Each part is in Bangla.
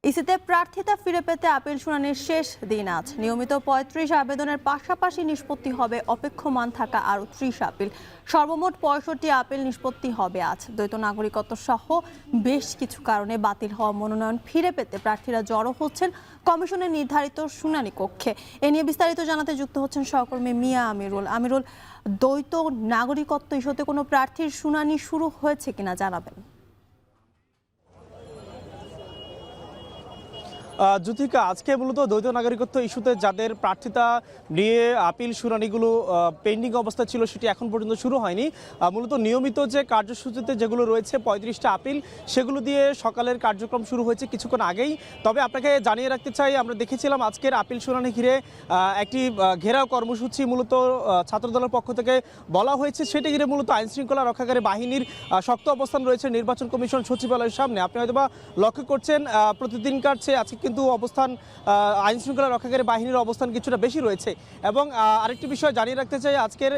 ইসিতে প্রার্থিতা ফিরে পেতে আপিল শুনানির শেষ দিন আজ। নিয়মিত ৩৫ আবেদনের পাশাপাশি নিষ্পত্তি হবে অপেক্ষমান থাকা আরও ৩০ আপিল। সর্বমোট ৬৫ আপিল নিষ্পত্তি হবে আজ। দ্বৈত নাগরিকত্ব সহ বেশ কিছু কারণে বাতিল হওয়া মনোনয়ন ফিরে পেতে প্রার্থীরা জড়ো হচ্ছেন কমিশনের নির্ধারিত শুনানি কক্ষে। এ নিয়ে বিস্তারিত জানাতে যুক্ত হচ্ছেন সহকর্মী মিয়া আমিরুল। আমিরুল, দ্বৈত নাগরিকত্ব ইস্যুতে কোনো প্রার্থীর শুনানি শুরু হয়েছে কিনা জানাবেন। জ্যোতিকা, আজকে মূলত দ্বৈত নাগরিকত্ব ইস্যুতে যাদের প্রার্থিতা নিয়ে আপিল শুনানিগুলো পেন্ডিং অবস্থা ছিল সেটি এখন পর্যন্ত শুরু হয়নি। মূলত নিয়মিত যে কার্যসূচিতে যেগুলো রয়েছে ৩৫টা আপিল, সেগুলো দিয়ে সকালের কার্যক্রম শুরু হয়েছে কিছুক্ষণ আগেই। তবে আপনাকে জানিয়ে রাখতে চাই, আমরা দেখেছিলাম আজকের আপিল শুনানি ঘিরে একটি ঘেরাও কর্মসূচি মূলত ছাত্রদলের পক্ষ থেকে বলা হয়েছে। সেটি ঘিরে মূলত আইনশৃঙ্খলা রক্ষাকারী বাহিনীর শক্ত অবস্থান রয়েছে নির্বাচন কমিশন সচিবালয়ের সামনে। আপনি হয়তোবা লক্ষ্য করছেন প্রতিদিনকার চেয়ে আজকে কিন্তু অবস্থান আইনশৃঙ্খলা রক্ষাকারী বাহিনীর অবস্থান কিছুটা বেশি রয়েছে। এবং আরেকটি বিষয় জানিয়ে রাখতে চাই, আজকের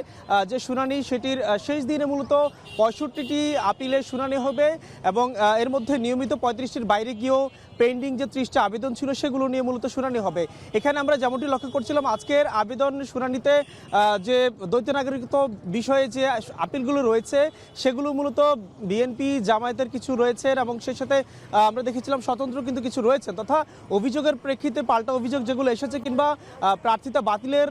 যে শুনানি সেটির শেষ দিনে মূলত ৬৫টি আপিলের শুনানি হবে এবং এর মধ্যে নিয়মিত ৩৫টির বাইরে গিয়েও পেন্ডিং যে 30টা আবেদন ছিল সেগুলো নিয়ে মূলত শুনানি হবে। এখানে আমরা যেমনটি লক্ষ্য করছিলাম, আজকের আবেদন শুনানিতে যে দ্বৈত নাগরিকত্ব বিষয়ে যে আপিলগুলো রয়েছে সেগুলো মূলত বিএনপি জামায়াতের কিছু রয়েছে এবং সেই সাথে আমরা দেখেছিলাম স্বতন্ত্র কিন্তু কিছু রয়েছে, তথা অভিযোগের প্রেক্ষিতে পাল্টা অভিযোগ যেগুলো এসেছে কিংবা প্রার্থিতা বাতিলের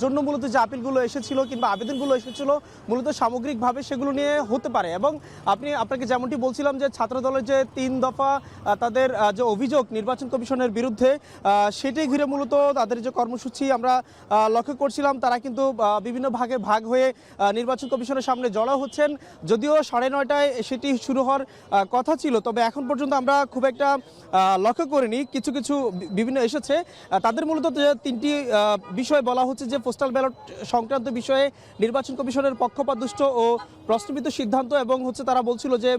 জন্য মূলত যে আপিলগুলো এসেছিল কিংবা আবেদনগুলো এসেছিল মূলত সামগ্রিকভাবে সেগুলো নিয়ে হতে পারে। এবং আপনাকে যেমনটি বলছিলাম যে ছাত্রদলের যে 3 দফা তাদের যে অভিযোগ নির্বাচন কমিশনের বিরুদ্ধে, সেটি ঘিরে মূলত তাদের যে কর্মসূচি আমরা লক্ষ্য করছিলাম, তারা কিন্তু বিভিন্ন ভাগে ভাগ হয়ে নির্বাচন কমিশনের সামনে জড়ো হচ্ছেন। যদিও 9:30টায় সেটি শুরু হওয়ার কথা ছিল, তবে এখন পর্যন্ত আমরা খুব একটা লক্ষ্য করিনি। কিছু কিছু বিভিন্ন এসেছে। তাদের মূলত যে 3টি বিষয় বলা হচ্ছে যে পোস্টাল ব্যালট সংক্রান্ত বিষয়ে নির্বাচন কমিশনের পক্ষপাতদুষ্ট ও প্রশ্নবিদ্ধ সিদ্ধান্ত, এবং তারা বলছিল যে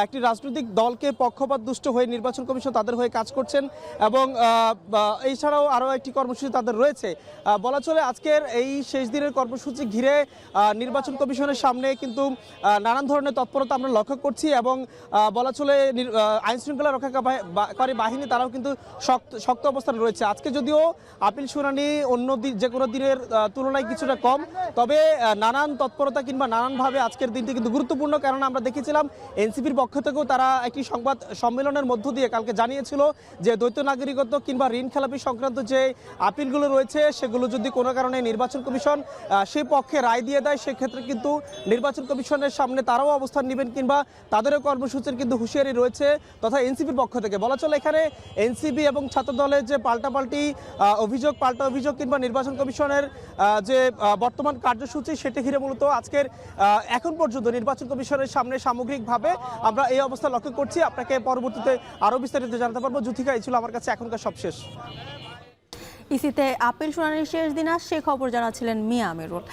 একটি রাজনৈতিক দলকে পক্ষপাতদুষ্ট হয়ে নির্বাচন কমিশন তাদের হয়ে কাজ করছেন। এবং এছাড়াও আরও একটি কর্মসূচি তাদের রয়েছে। বলা চলে আজকের এই শেষ দিনের কর্মসূচি ঘিরে নির্বাচন কমিশনের সামনে কিন্তু নানান ধরনের তৎপরতা আমরা লক্ষ্য করছি এবং বলা চলে আইনশৃঙ্খলা রক্ষাকারী বাহিনী তারাও কিন্তু শক্ত অবস্থান রয়েছে। আজকে যদিও আপিল শুনানি অন্য যে কোনো দিনের তুলনায় কিছুটা কম, তবে নানান তৎপরতা কিংবা নানানভাবে আজকের দিনটি কিন্তু গুরুত্বপূর্ণ। কারণ আমরা দেখেছিলাম এনসিপির পক্ষ থেকেও তারা একটি সংবাদ সম্মেলনের মধ্য দিয়ে কালকে জানিয়েছিল যে দ্বৈত নাগরিকত্ব কিংবা ঋণ খেলাপি সংক্রান্ত যে আপিলগুলো রয়েছে সেগুলো যদি কোনো কারণে নির্বাচন কমিশন সেই পক্ষে রায় দিয়ে দেয়, সেক্ষেত্রে কিন্তু নির্বাচন কমিশনের সামনে তারাও অবস্থান নেবেন কিংবা তাদেরও কর্মসূচির কিন্তু হুঁশিয়ারি রয়েছে তথা এনসিপির পক্ষ থেকে। বলা চলে এখানে এনসিপি এবং ছাত্রদলের যে পাল্টা অভিযোগ কিংবা নির্বাচন কমিশনের যে বর্তমান কার্যসূচি সেটি ঘিরে মূলত আজকের এখন পর্যন্ত নির্বাচন কমিশনের সামনে সামগ্রিকভাবে আমরা এই অবস্থা লক্ষ্য করছি। আপনাকে পরবর্তীতে আরও বিস্তারিত জানাতে পারবো। জ্যোতিকা, এই ছিল আমার কাছে এখনকার সবশেষ। ইসিতে আপিল শুনানির শেষ দিন সে খবর জানাচ্ছিলেন মিয়া আমিরুল।